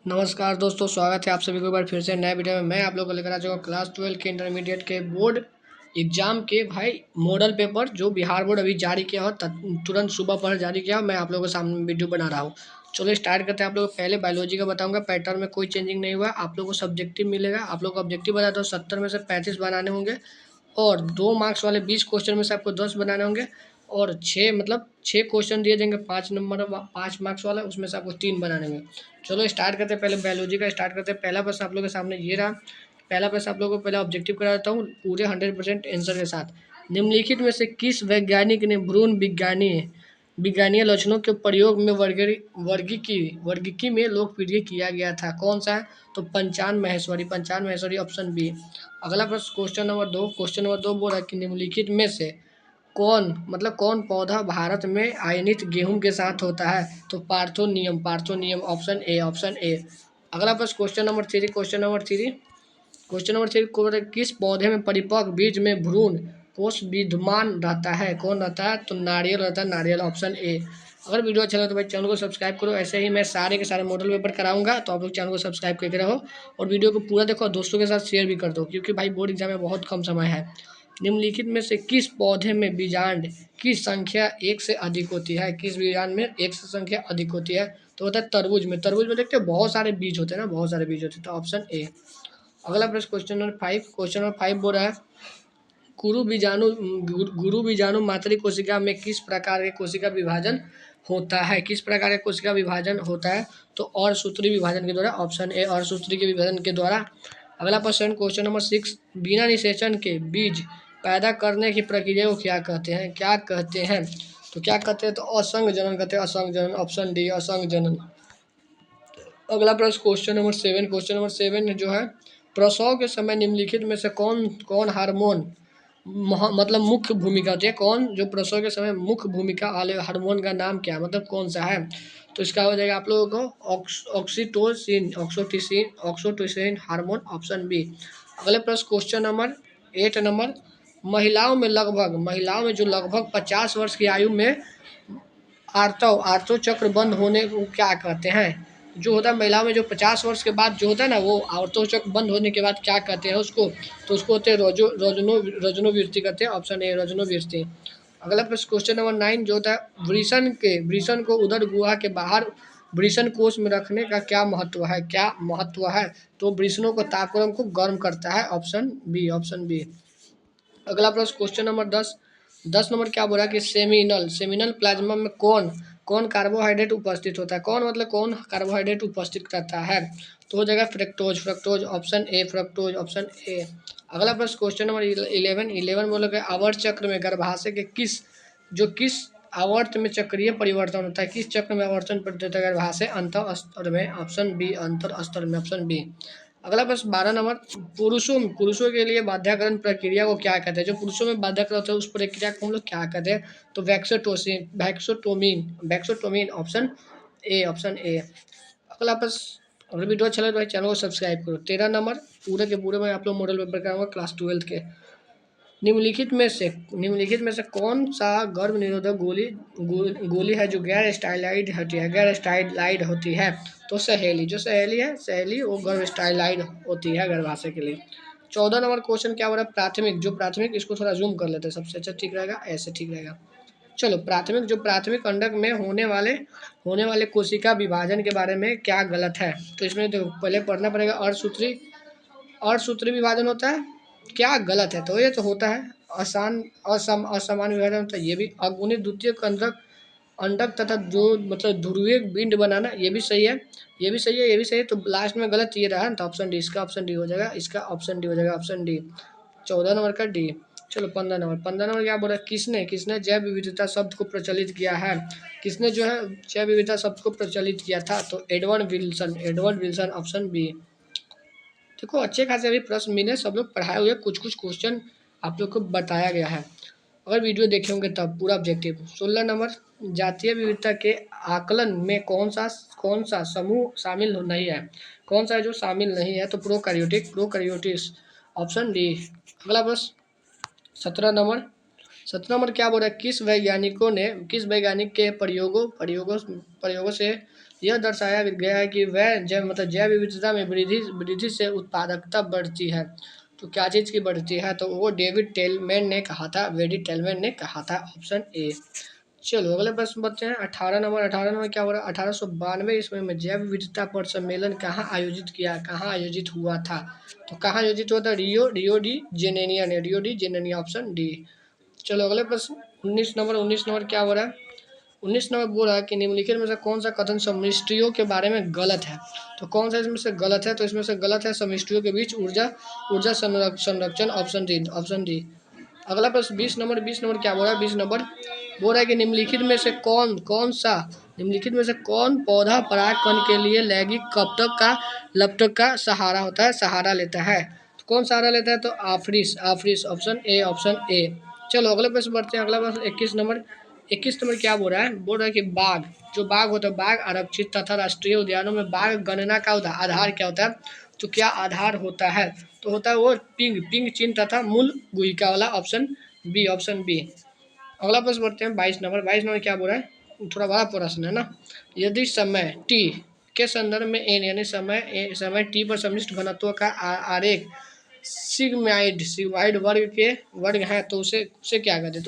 नमस्कार दोस्तों, स्वागत है आप सभी को एक बार फिर से नए वीडियो में। मैं आप लोगों को लेकर आ जाऊँगा क्लास 12 के इंटरमीडिएट के बोर्ड एग्जाम के भाई मॉडल पेपर जो बिहार बोर्ड अभी जारी किया हो, तुरंत सुबह पर जारी किया हो। मैं आप लोगों के सामने वीडियो बना रहा हूँ। चलो स्टार्ट करते हैं। आप लोगों को पहले बायोलॉजी का बताऊंगा। पैटर्न में कोई चेंजिंग नहीं हुआ। आप लोगों को सब्जेक्टिव मिलेगा। आप लोग को ऑब्जेक्टिव बताता हूँ, 70 में से 35 बनाने होंगे और 2 मार्क्स वाले 20 क्वेश्चन में से आपको 10 बनाने होंगे और 6 क्वेश्चन दिए जाएंगे 5 मार्क्स वाला, उसमें से आपको 3 बनाने होंगे। चलो स्टार्ट करते हैं। पहले बायोलॉजी का स्टार्ट करते हैं। पहला प्रश्न आप लोगों के सामने ये रहा। पहला प्रश्न आप लोगों को पहले ऑब्जेक्टिव करा देता हूँ पूरे 100% आंसर के साथ। निम्नलिखित में से किस वैज्ञानिक ने भ्रूण विज्ञानीय लक्षणों के प्रयोग में वर्गीकी में लोकप्रिय किया गया था? कौन सा है? तो पंचान महेश्वरी ऑप्शन बी। अगला प्रश्न क्वेश्चन नंबर 2 बोल रहा है कि निम्नलिखित में से कौन पौधा भारत में आयनित गेहूं के साथ होता है? तो पार्थोनियम ऑप्शन ए। अगला प्रश्न क्वेश्चन नंबर 3 को किस पौधे में परिपक्व बीज में भ्रूण कोष विद्यमान रहता है? कौन रहता है? तो नारियल रहता है, नारियल ऑप्शन ए। अगर वीडियो अच्छा लगे तो भाई चैनल को सब्सक्राइब करो। ऐसे ही मैं सारे के सारे मॉडल पेपर कराऊंगा, तो आप लोग चैनल को सब्सक्राइब करके रहो और वीडियो को पूरा देखो और दोस्तों के साथ शेयर भी कर दो, क्योंकि भाई बोर्ड एग्जाम में बहुत कम समय है। निम्नलिखित में से किस पौधे में बीजांड की संख्या 1 से अधिक होती है? किस बीजांड में 1 से संख्या अधिक होती है? तो होता है तरबूज में देखते हो बहुत सारे बीज होते हैं ना, बहुत सारे बीज होते हैं, तो ऑप्शन ए। अगला प्रश्न क्वेश्चन नंबर 5 बोल रहा है गुरु बीजाणु मातृ कोशिका में किस प्रकार के कोशिका विभाजन होता है? किस प्रकार के कोशिका विभाजन होता है? तो और सूत्री विभाजन के द्वारा, ऑप्शन ए और सूत्री के विभाजन के द्वारा। अगला प्रश्न क्वेश्चन नंबर 6 बिना निषेचन के बीज पैदा करने की प्रक्रिया को क्या कहते हैं? तो क्या कहते हैं? तो असंग जनन कहते हैं, असंग जनन ऑप्शन डी, असंग जनन। अगला प्रश्न क्वेश्चन नंबर 7 जो है, प्रसव के समय निम्नलिखित में से कौन कौन हार्मोन मतलब मुख्य भूमिका होती है? कौन जो प्रसव के समय मुख्य भूमिका वाले हार्मोन का नाम क्या है, मतलब कौन सा है? तो इसका हो जाएगा आप लोगों को ऑक्सीटोसिन हार्मोन ऑप्शन बी। अगले प्रश्न क्वेश्चन नंबर 8 महिलाओं में जो लगभग 50 वर्ष की आयु में आर्तव चक्र बंद होने को क्या कहते हैं? जो होता है महिलाओं में जो 50 वर्ष के बाद जो होता है ना, वो आर्तव चक्र बंद होने के बाद क्या कहते हैं उसको? तो उसको होते हैं रजनोवृत्ति कहते हैं, ऑप्शन ए रजनोवृत्ति। अगला प्रश्न क्वेश्चन नंबर 9 जो होता है वृषण को उदर गुहा के बाहर वृषण कोष में रखने का क्या महत्व है? तो वृषणों को तापक्रम को गर्म करता है, ऑप्शन बी। अगला प्रश्न क्वेश्चन नंबर 10 नंबर क्या बोला कि सेमिनल प्लाज्मा में कौन कौन कार्बोहाइड्रेट उपस्थित होता है? कौन कार्बोहाइड्रेट उपस्थित करता है? तो हो जाएगा फ्रक्टोज ऑप्शन ए। अगला प्रश्न क्वेश्चन नंबर 11 बोलोगे आवर्त चक्र में गर्भाशय के किस आवर्त में चक्रीय परिवर्तन होता है? किस चक्र में आवर्तन होता है गर्भाशय? अंतर स्तर में, ऑप्शन बी, अंतर स्तर में, ऑप्शन बी। अगला प्रश्न 12 नंबर पुरुषों के लिए बाध्यकरण प्रक्रिया को क्या कहते हैं? जो पुरुषों में बाध्यकरण होता है उस प्रक्रिया को हम लोग क्या कहते हैं? तो वैक्सोटोमीन ऑप्शन ए। अगला प्रश्न, अगर वीडियो अच्छा लगे तो भाई चैनल को सब्सक्राइब करो। 13 नंबर पूरे के पूरे में आप लोग मॉडल पेपर कराऊंगा क्लास 12 के। निम्नलिखित में से कौन सा गर्भ निरोधक गोली है जो गैर स्टाइलाइड होती है? तो सहेली वो गर्भ स्टाइलाइड होती है गर्भाशय के लिए। 14 नंबर क्वेश्चन क्या हो रहा है, प्राथमिक इसको थोड़ा जूम कर लेते हैं, सबसे अच्छा ठीक रहेगा, ऐसे ठीक रहेगा। चलो प्राथमिक अंडक में होने वाले कोशिका विभाजन के बारे में क्या गलत है? तो इसमें देखो पहले पढ़ना पड़ेगा। अर्धसूत्री विभाजन होता है, क्या गलत है? तो ये तो होता है असमान विभाजन होता है, ये भी। अगुणित द्वितीयक अंडक तथा जो मतलब ध्रुवीय पिंड बनाना, ये भी सही है, ये भी सही है। तो लास्ट में गलत ये रहा, तो ऑप्शन डी, इसका ऑप्शन डी हो जाएगा, ऑप्शन डी। 14 नंबर का डी। चलो 15 नंबर क्या बोला, किसने जैव विविधता शब्द को प्रचलित किया है? किसने जो है जैव विविधता शब्द को प्रचलित किया था? तो एडवर्ड विल्सन ऑप्शन बी। देखो अच्छे खासे अभी प्रश्न मिले, सब लोग पढ़ाए हुए, कुछ क्वेश्चन आप लोग को बताया गया है, अगर वीडियो देखे होंगे तब पूरा ऑब्जेक्टिव। 16 नंबर जातीय विविधता के आकलन में कौन सा समूह शामिल नहीं है? कौन सा है जो शामिल नहीं है? तो प्रोकैरियोटिस ऑप्शन डी। अगला प्रश्न 17 नंबर क्या बोल रहा है, किस वैज्ञानिक के प्रयोगों से यह दर्शाया गया है कि वह जैव विविधता में वृद्धि वृद्धि से उत्पादकता बढ़ती है। तो क्या चीज़ की बढ़ती है, तो वो डेविड टेलमैन ने कहा था, डेविड टेलमैन ने कहा था, ऑप्शन ए। चलो अगले प्रश्न बच्चे हैं 18 नंबर क्या हो रहा है, 1892 ईस्वी में जैव विविधता पर सम्मेलन कहाँ आयोजित हुआ था। तो कहाँ आयोजित हुआ था, रियो डी जेनेनिया, ऑप्शन डी। चलो अगले प्रश्न 19 नंबर क्या हो रहा है, 19 नंबर बोल रहा है कि निम्नलिखित में से कौन सा कथन समष्टियों के बारे में गलत है। तो कौन सा इसमें से गलत है, तो इसमें से गलत है समष्टियों के बीच ऊर्जा ऊर्जा संरक्षण, ऑप्शन डी। अगला प्रश्न 20 नंबर क्या बोल रहा है, 20 नंबर बोल रहा है कि निम्नलिखित में से कौन पौधा परागकण के लिए लैंगिक लपटक का सहारा लेता है। तो कौन सहारा लेता है, तो आफरीस, ऑप्शन ए। चलो अगले प्रश्न बढ़ते हैं, अगला प्रश्न 21 नंबर क्या बोल रहा है कि बाघ होता है, बाघ आरक्षित तथा राष्ट्रीय उद्यानों में बाघ गणना का आधार क्या होता है। तो क्या आधार होता है, तो होता है वो पिंग चिन्ह तथा मूल गुहिका वाला, ऑप्शन बी। अगला प्रश्न बढ़ते हैं 22 नंबर क्या बोल रहा है, थोड़ा बड़ा प्रश्न है ना। यदि समय टी के संदर्भ में एन यानी समय टी पर समष्टि घनत्व का आरेख सिग्माइड वर्ग है, तो उसे क्या कहते हैं,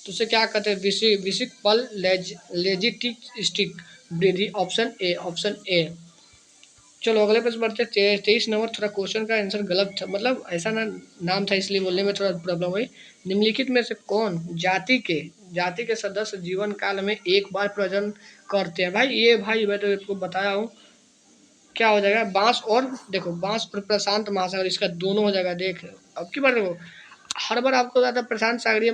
तो उसे क्या कहते हैं, विशिक पल लेजिस्टिक वृद्धि, ऑप्शन ए। चलो अगले प्रश्न बढ़ते हैं 23 नंबर, थोड़ा क्वेश्चन का आंसर गलत था, मतलब ऐसा ना नाम था इसलिए बोलने में थोड़ा प्रॉब्लम हुई। निम्नलिखित में से कौन जाति के सदस्य जीवन काल में एक बार प्रजनन करते हैं। भाई मैं तो आपको बताया हूँ, क्या हो जाएगा, बांस और प्रशांत महासागर, इसका दोनों हो जाएगा। देख अब की बार देखो, हर बार आपको आता है प्रशांत सागरीय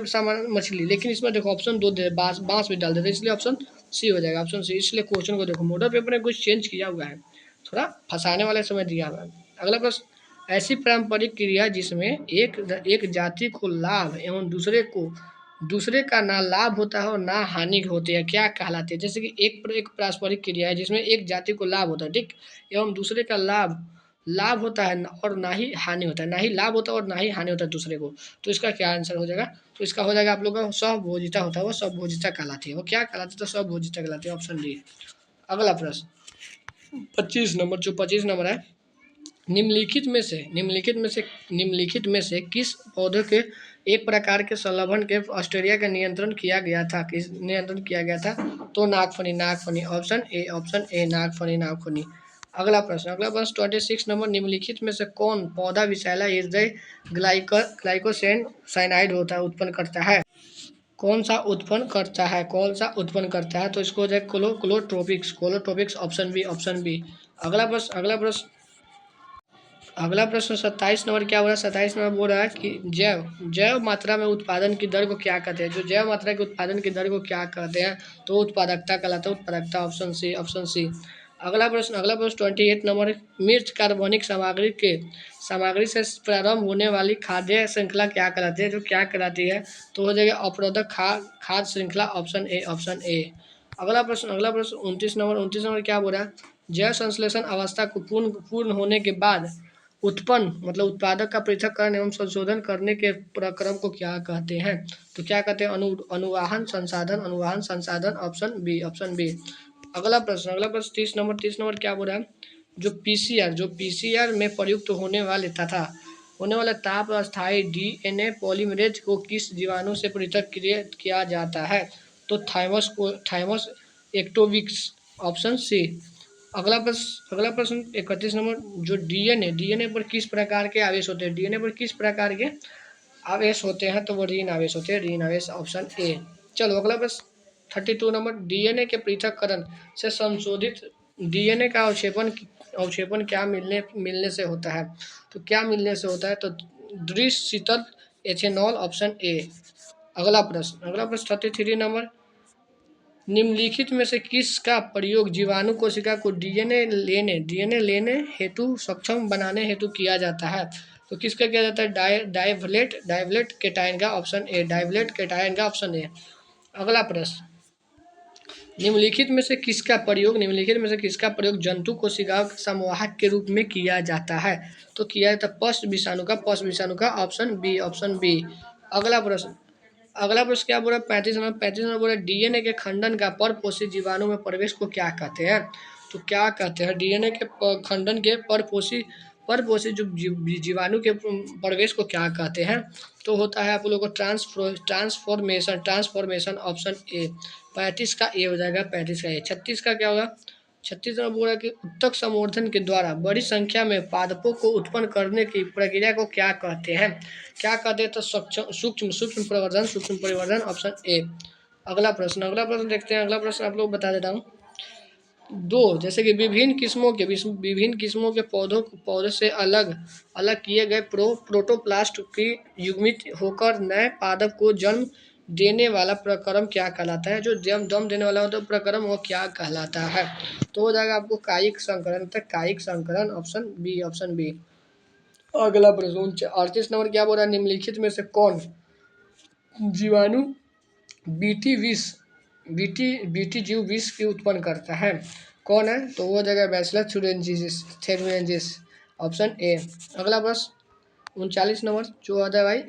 मछली, लेकिन इसमें देखो ऑप्शन दो दे, बांस भी डाल देते, इसलिए ऑप्शन सी हो जाएगा, ऑप्शन सी। इसलिए क्वेश्चन को देखो, मॉडल पेपर ने कुछ चेंज किया हुआ है, थोड़ा फंसाने वाले समय दिया हुआ है। अगला प्रश्न, ऐसी पारंपरिक क्रिया जिसमें एक जाति को लाभ एवं दूसरे का ना लाभ होता है और ना हानि होती है, क्या कहलाती है। जैसे कि एक पारस्परिक क्रिया है जिसमें एक जाति को लाभ होता है, ठीक, एवं दूसरे का लाभ होता है और ना ही हानि होता है, ना ही लाभ होता है और ना ही हानि होता है दूसरे को। तो इसका क्या आंसर हो जाएगा, तो इसका हो जाएगा आप लोगों का स्वभोजिता होता है, वो स्वभोजिता कहलाती है, वो क्या कहलाती है, तो स्वभोजिता कहलाती है, ऑप्शन डी। अगला प्रश्न 25 नंबर है, निम्नलिखित में से किस पौधे के एक प्रकार के संलग्न के ऑस्ट्रेलिया का नियंत्रण किया गया था। तो नागफनी, ऑप्शन ए नागफनी। अगला प्रश्न 26 नंबर, निम्नलिखित में से कौन पौधा विषैला हृदय ग्लाइकोसेन साइनाइड उत्पन्न करता है। कौन सा उत्पन्न करता है, तो इसको हो जाए कोलोट्रोपिक्स, ऑप्शन बी। अगला प्रश्न 27 नंबर क्या हो रहा है, 27 नंबर बोल रहा है कि जैव मात्रा में उत्पादन की दर को क्या कहते हैं। जो जैव मात्रा के उत्पादन की दर को क्या कहते हैं, तो उत्पादकता कहलाता है, उत्पादकता, ऑप्शन सी। अगला प्रश्न 28 नंबर, मिर्च कार्बनिक सामग्री से प्रारंभ होने वाली खाद्य श्रृंखला क्या कहलाती है, जो क्या कहलाती है, तो हो जाएगा अवरोधक खाद्य श्रृंखला, ऑप्शन ए। अगला प्रश्न 29 नंबर क्या बोल रहा है, जैव संश्लेषण अवस्था को पूर्ण होने के बाद उत्पादक का पृथक्करण एवं संशोधन करने के प्रक्रम को क्या कहते हैं। तो क्या कहते हैं, अनुवाहन संसाधन, ऑप्शन बी। अगला प्रश्न 30 नंबर क्या बोल रहा है, जो पीसीआर में प्रयुक्त होने वाले ताप अस्थायी डीएनए पॉलीमरेज को किस जीवाणु से पृथक किया जाता है। तो थाइमस एक्टोविक्स, ऑप्शन सी। अगला प्रश्न 31 नंबर, जो डीएनए पर किस प्रकार के आवेश होते हैं, तो वो ऋण आवेश होते हैं, ऑप्शन ए। चलो अगला प्रश्न 32 नंबर, डीएनए के पृथक्करण से संशोधित डीएनए का अवक्षेपण क्या मिलने से होता है। तो क्या मिलने से होता है, तो द्विशीतल एथेनॉल, ऑप्शन ए। अगला प्रश्न 33 नंबर, निम्नलिखित में से किसका प्रयोग जीवाणु कोशिका को डीएनए लेने हेतु सक्षम बनाने हेतु किया जाता है। तो किसका किया जाता है, डाइवलेट केटाइन का, ऑप्शन ए। अगला प्रश्न, निम्नलिखित में से किसका प्रयोग जंतु कोशिकाओं के संवाहक के रूप में किया जाता है। तो किया जाता है पश विषाणु का, ऑप्शन बी। अगला प्रश्न अगला प्रश्न क्या बोल रहा है, 35 नंबर, 35 नंबर बोल रहा है डीएनए के खंडन का परपोषी जीवाणु में प्रवेश को क्या कहते हैं। तो क्या कहते हैं, डीएनए के खंडन के परपोषी परपोषी जो जीवाणु के प्रवेश को क्या कहते हैं। तो होता है आप लोगों को ट्रांसफॉर्मेशन ट्रांसफॉर्मेशन ऑप्शन ए। 35 का ए हो जाएगा, 35 का ए। 36 का क्या होगा, 36 में बोल रहा है कि उत्तक संवर्धन के द्वारा बड़ी संख्या में पादपों को उत्पन्न करने की प्रक्रिया को क्या कहते हैं। क्या कहते हैं, तो सूक्ष्म सूक्ष्म प्रवर्धन सूक्ष्म परिवर्धन ऑप्शन ए। अगला प्रश्न देखते हैं। अगला प्रश्न आप लोग बता देता हूँ। दो, जैसे कि विभिन्न किस्मों के पौधों से अलग अलग किए गए प्रोटोप्लास्ट की युग्मित होकर नए पादप को जन्म देने वाला प्रक्रम क्या कहलाता है। जो जन्म देने वाला होता है प्रक्रम, वो क्या कहलाता है। तो हो जाएगा आपको कायिक संकरण, तक कायिक संकरण ऑप्शन बी, ऑप्शन बी। अगला प्रश्न 38 नंबर क्या बोल रहा है, निम्नलिखित में से कौन जीवाणु बीटी विष बीटी जीव विष की उत्पन्न करता है। कौन है, तो वो जगह बैसिलस थ्यूरेंजिस ऑप्शन ए। अगला प्रश्न 39 नंबर जो आता है भाई,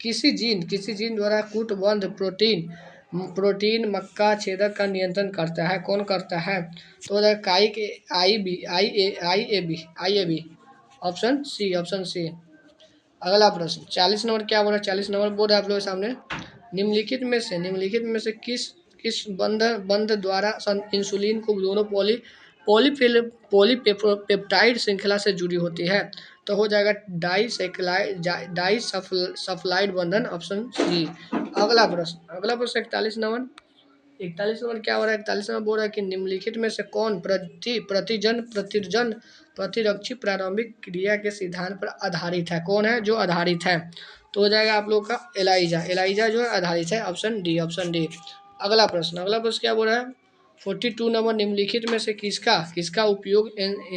किसी जीन द्वारा कूटबद्ध प्रोटीन मक्का छेदक का नियंत्रण करता है। कौन करता है, तो हो जाएगा काइक आई A B option C, option C. अगला प्रश्न 40 नंबर क्या बोल रहा है, 40 नंबर बोल रहा है आप लोगों के सामने, निम्नलिखित में से किस बंध द्वारा इंसुलिन को दोनों पॉलीपेप्टाइड श्रृंखला से जुड़ी होती है। तो हो जाएगा डाई सल्फाइड बंधन ऑप्शन सी। अगला प्रश्न 41 नंबर क्या हो रहा है, 41 नंबर बोल रहा है कि निम्नलिखित में से कौन प्रतिरक्षी प्रारंभिक क्रिया के सिद्धांत पर आधारित है। कौन है जो आधारित है, तो हो जाएगा आप लोग का एलाइजा जो है आधारित है, ऑप्शन डी, ऑप्शन डी। अगला प्रश्न क्या बोल रहा है, 42 नंबर, निम्नलिखित में से किसका किसका उपयोग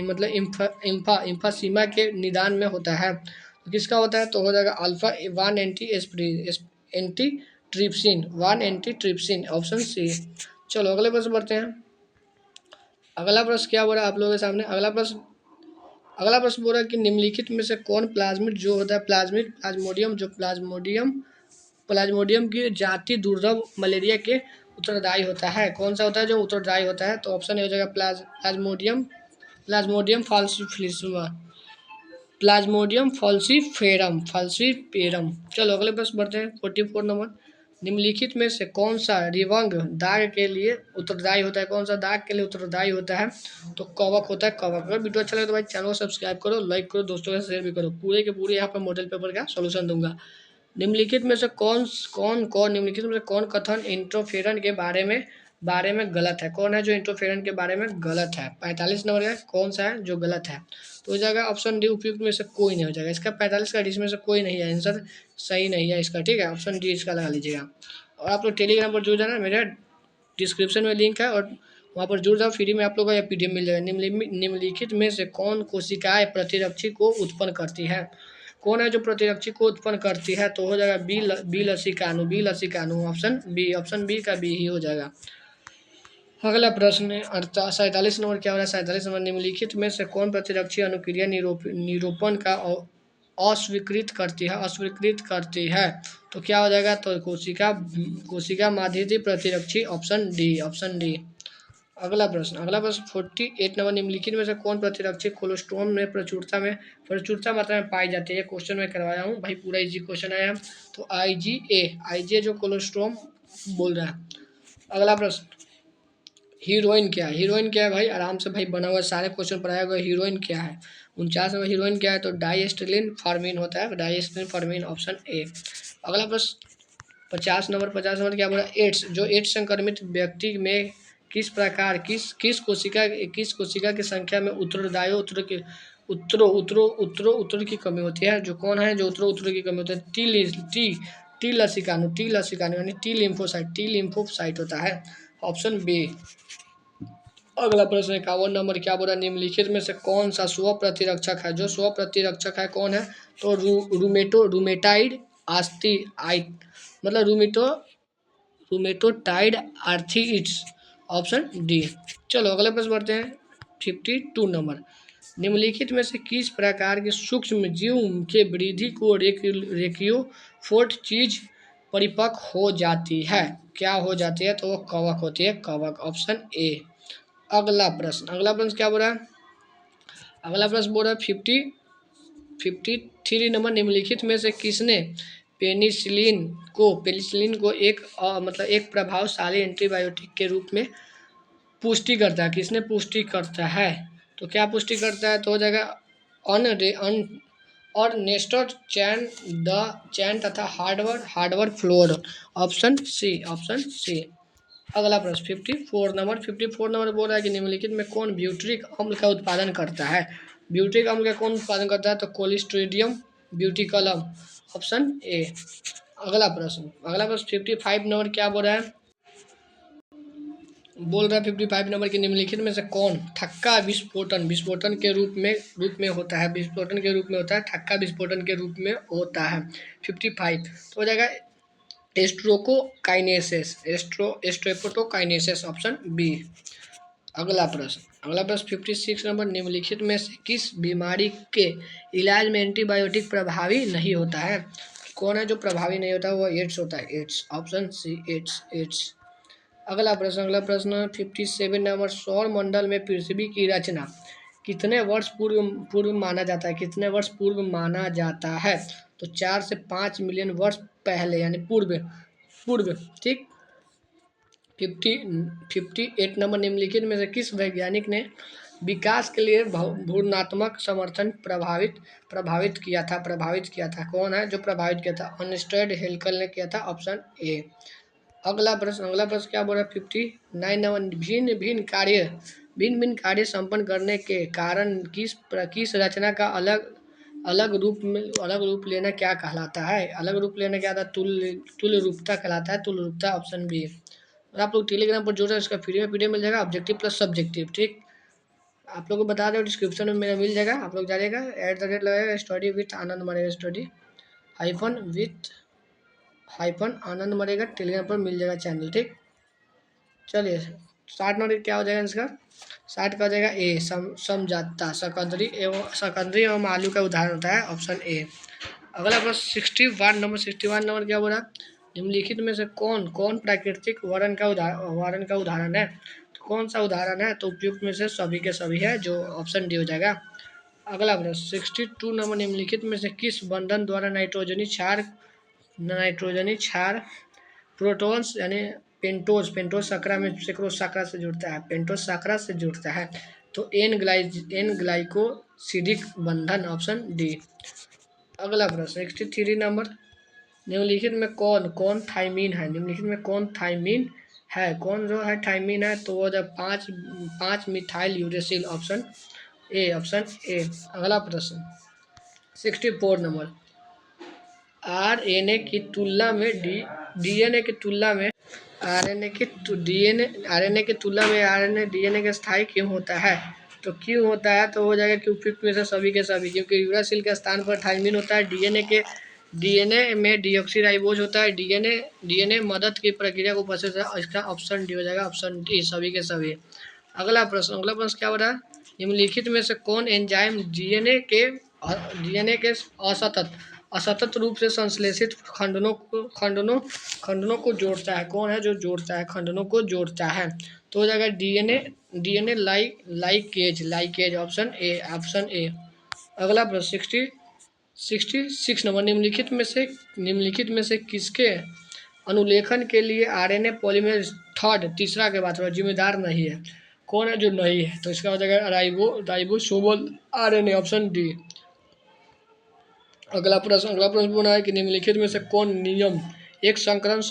मतलब इम्फासीमा के निदान में होता है। तो किसका होता है, तो हो जाएगा alpha 1 antitrypsin option C. चलो अगले प्रश्न बढ़ते हैं। अगला प्रश्न क्या बोल रहा है आप लोगों के सामने, अगला प्रश्न बोल रहा है कि निम्नलिखित में से कौन प्लाज्मिड जो होता है प्लाज्मोडियम की जाति दुर्लभ मलेरिया के उत्तरदायी होता है। कौन सा होता है जो उत्तरदायी होता है, तो ऑप्शन ए हो जाएगा प्लाज्मोडियम फाल्सीफेरम। चलो अगले प्रश्न बढ़ते हैं। 44 नंबर, निम्नलिखित में से कौन सा रिवंग दाग के लिए उत्तरदायी होता है। कौन सा दाग के लिए उत्तरदायी होता है, तो कवक होता है, कवक। अगर वीडियो अच्छा लगे तो भाई चैनल को सब्सक्राइब करो, लाइक करो, दोस्तों के साथ शेयर भी करो। पूरे के पूरे यहाँ पर मॉडल पेपर का सोल्यूशन दूंगा। निम्नलिखित में से कौन कथन इंटरफेरन के बारे में गलत है। कौन है जो इंटरफेरन के बारे में गलत है। 45 नंबर का कौन सा है जो गलत है, तो हो जाएगा ऑप्शन डी, उपयुक्त में से कोई नहीं हो जाएगा। इसका 45 का इसमें से कोई नहीं है, आंसर सही नहीं है इसका, ठीक है, ऑप्शन डी इसका लगा लीजिएगा। और आप लोग टेलीग्राम पर जुड़ जाना, मेरा डिस्क्रिप्शन में लिंक है, और वहाँ पर जुड़ जाओ, फ्री में आप लोगों को PDF मिल जाएगा। निम्नलिखित में से कौन कोशिकाएं प्रतिरक्षी को उत्पन्न करती है। कौन है जो प्रतिरक्षी को उत्पन्न करती है, तो हो जाएगा बी लसिकानु ऑप्शन बी का बी ही हो जाएगा। अगला प्रश्न 47 नंबर क्या हो रहा है, 47 नंबर, निम्नलिखित में से कौन प्रतिरक्षी अनुक्रिया निरूपण का अस्वीकृत करती है। तो क्या हो जाएगा, तो कोशिका माध्यिकी प्रतिरक्षी ऑप्शन डी। अगला प्रश्न 48 नंबर, निम्नलिखित में से कौन प्रतिरक्षी कोलेस्ट्रॉम में प्रचुरता मात्रा में पाई जाती है। क्वेश्चन मैं करवाया हूँ भाई, पूरा इजी क्वेश्चन आया। तो आईजीए जो कोलेस्ट्रॉम बोल रहा है। अगला प्रश्न, हीरोइन क्या है भाई, आराम से भाई बना हुआ सारे क्वेश्चन पढ़ाया गया। हीरोइन क्या है, 49 में हीरोइन क्या है, तो डाइएस्टिलिन फार्मिन होता है, डाइएस्टिलिन फार्मिन ऑप्शन ए। अगला प्रश्न 50 नंबर क्या बोला, एड्स संक्रमित व्यक्ति में किस प्रकार किस कोशिका की संख्या में उत्तरदायी उत्तरो की कमी होती है। जो कौन है जो उत्तरो की कमी होती है, टी लसिकानु यानी टी लिम्फोसाइट होता है, ऑप्शन बी। अगला प्रश्न 51 नंबर क्या बोला, निम्नलिखित में से कौन सा स्व प्रतिरक्षक है। जो स्व प्रतिरक्षक है कौन है, तो रूमेटाइड मतलब रूमेटोटाइड आर्थराइटिस ऑप्शन डी। चलो अगले प्रश्न बढ़ते हैं। 52 नंबर, निम्नलिखित में से किस प्रकार के सूक्ष्म जीव के वृद्धि को रेकियोफोर्ट चीज परिपक्व हो जाती है। क्या हो जाती है? तो वो कवक होती है, कवक, ऑप्शन ए। अगला प्रश्न क्या बोल रहा है? अगला प्रश्न बोल रहा है 53 नंबर, निम्नलिखित में से किसने पेनिसिलिन को एक मतलब एक प्रभावशाली एंटीबायोटिक के रूप में पुष्टि करता है? किसने पुष्टि करता है? तो क्या पुष्टि करता है? तो हो जाएगा अन और नेस्टर चैन, द चैन तथा hardwood floor, option C, option C. अगला प्रश्न 54 नंबर बोल रहा है कि निम्नलिखित में कौन ब्यूटरिक अम्ल का उत्पादन करता है? ब्यूटरिक अम्ल का कौन उत्पादन करता है? तो कोलिस्ट्रीडियम ब्यूटिकलम, ऑप्शन ए। अगला प्रश्न 55 नंबर क्या बोल रहा है? बोल रहा है 55 नंबर की निम्नलिखित में से कौन ठक्का विस्फोटन विस्फोटन के रूप में होता है? विस्फोटन के रूप में होता है, ठक्का विस्फोटन के रूप में होता है। 55 तो हो जाएगा स्ट्रेप्टोकाइनेसिस, ऑप्शन बी। अगला प्रश्न 56 नंबर, निम्नलिखित में से किस बीमारी के इलाज में एंटीबायोटिक प्रभावी नहीं होता है? कौन है जो प्रभावी नहीं होता? वो एड्स होता है, एड्स, ऑप्शन सी, एड्स। अगला प्रश्न 57 नंबर, सौर मंडल में पृथ्वी की रचना कितने वर्ष पूर्व माना जाता है? कितने वर्ष पूर्व माना जाता है? तो 4 से 5 मिलियन वर्ष पहले, यानी पूर्व पूर्व ठीक। 58 नंबर, निम्नलिखित में से किस वैज्ञानिक ने विकास के लिए घूर्णात्मक समर्थन प्रभावित किया था? कौन है जो प्रभावित किया था? अर्नेस्ट हेक्सल ने किया था, ऑप्शन ए। अगला प्रश्न क्या बोल रहा है? 59 नंबर, भिन्न भिन्न कार्य संपन्न करने के कारण किस रचना का अलग रूप लेना क्या कहलाता है? अलग रूप लेना क्या था? तुल्य रूपता कहलाता है, तुल्य रूपता, ऑप्शन बी। और आप लोग टेलीग्राम पर जुड़ रहे हैं, इसका फ्री में पीडीएफ मिल जाएगा, ऑब्जेक्टिव प्लस सब्जेक्टिव, ठीक। आप लोग को बता दें, डिस्क्रिप्शन में मेरा मिल जाएगा, आप लोग जाइएगा, @ लगेगा, स्टडी विथ आनंद मरेगा, स्टडी आनंद मरेगा, टेलीग्राम पर मिल जाएगा चैनल, ठीक। चलिए 60 नंबर क्या हो जाएगा इसका? 60 का हो जाएगा ए, समझाता सकंदरी एवं आलू का उदाहरण होता है, ऑप्शन ए। अगला प्रश्न 61 नंबर क्या बोला? निम्नलिखित में से कौन कौन प्राकृतिक वर्ण का उदाहरण है? तो कौन सा उदाहरण है? तो उपयुक्त में से सभी के सभी है, जो ऑप्शन डी हो जाएगा। अगला प्रश्न 62 नंबर, निम्नलिखित में से किस बंधन द्वारा नाइट्रोजनी क्षार प्रोटॉन्स यानी पेंटोज सकरा में सेक्रोज सकरा से जुड़ता है, पेंटोज सकरा से जुड़ता है, तो एन ग्लाइकोसिडिक बंधन, ऑप्शन डी। अगला प्रश्न 63 नंबर, निम्नलिखित में कौन कौन थाइमीन है? निम्नलिखित में कौन थाइमीन है? कौन जो है थाइमीन है? तो वो जब पाँच methyl uracil, option A, option A. अगला प्रश्न 64 नंबर, आरएनए की तुलना में डीएनए की तुलना में आरएनए की तुलना में आरएनए डीएनए के स्थायी क्यों होता है? तो क्यों होता है? तो हो जाएगा कि उपयुक्त में से सभी के सभी, क्योंकि यूरासिल के स्थान पर थाइमीन होता है, डीएनए में डीऑक्सीराइबोज होता है, डीएनए मदद की प्रक्रिया को उपस्थित है, इसका ऑप्शन डी हो जाएगा, ऑप्शन डी, सभी के सभी। अगला प्रश्न क्या हो रहा है? निम्नलिखित में से कौन एंजाइम डीएनए के असतत रूप से संश्लेषित खंडनों को जोड़ता है? कौन है जो जोड़ता है, खंडनों को जोड़ता है? तो हो जाएगा डीएनए लाइकेज, ऑप्शन ए। अगला प्रश्न 66 नंबर, निम्नलिखित में से किसके अनुलेखन के लिए आरएनए पॉलीमरेज तीसरा के बाद जिम्मेदार नहीं है? कौन है जो नहीं है? तो इसका हो जाएगा राइबोसोमल आरएनए, ऑप्शन डी। अगला प्रश्न बोला है कि निम्नलिखित में से कौन नियम एक संकर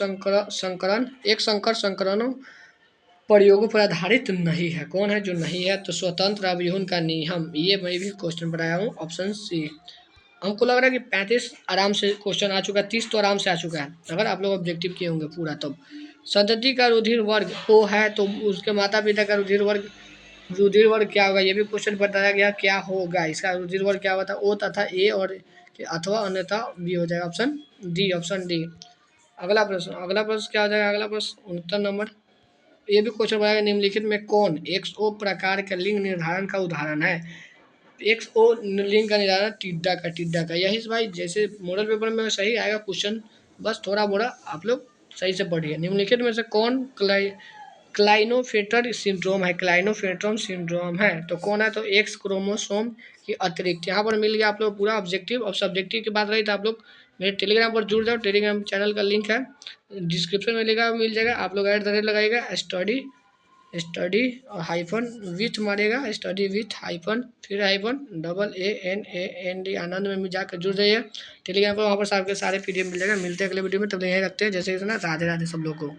संकरणों प्रयोगों पर आधारित नहीं है? कौन है जो नहीं है? तो स्वतंत्र अवरोहन का नियम, ये मैं भी क्वेश्चन बनाया हूँ, ऑप्शन सी। हमको लग रहा है कि 35 आराम से क्वेश्चन आ चुका है, 30 तो आराम से आ चुका है, अगर आप लोग ऑब्जेक्टिव किए होंगे पूरा तब। संतति का रुधिर वर्ग ओ है, तो उसके माता पिता का रुधिर वर्ग क्या होगा? ये भी क्वेश्चन बताया गया, क्या होगा इसका रुधिर वर्ग क्या होता है? ओ तथा ए और अथवा अन्यथा बी हो जाएगा, ऑप्शन डी, ऑप्शन डी। अगला प्रश्न क्या हो जाएगा? अगला प्रश्न 69 नंबर, ये भी क्वेश्चन बनाया, निम्नलिखित में कौन XO प्रकार का लिंग निर्धारण का उदाहरण है? XO लिंग का निर्धारण टिड्डा का, यही भाई जैसे मॉडल पेपर में सही आएगा क्वेश्चन, बस थोड़ा मोड़ा आप लोग सही से पढ़िए। निम्नलिखित में से कौन क्लाइनोफेटर सिंड्रोम है? क्लाइनोफेट्रम सिंड्रोम है तो कौन है? तो एक्स क्रोमोसोम की अतिरिक्त। यहाँ पर मिल गया आप लोग पूरा ऑब्जेक्टिव। और सब्जेक्टिव की बात रही तो आप लोग मेरे टेलीग्राम पर जुड़ जाओ। टेलीग्राम चैनल का लिंक है डिस्क्रिप्शन में लिखा मिल जाएगा। आप लोग @ लगाइएगा स्टडी स्टडी हाइफन विथ मारेगा, स्टडी विथ हाइफन फिर हाइफन AANAND आनंद में जाकर जुड़ जाइए टेलीग्राम पर। वहाँ पर आपके सारे PDF मिल जाएगा। मिलते हैं अगले वीडियो में, तब तक यहीं रखते हैं। जैसे कि ना, राधे राधे सब लोग को।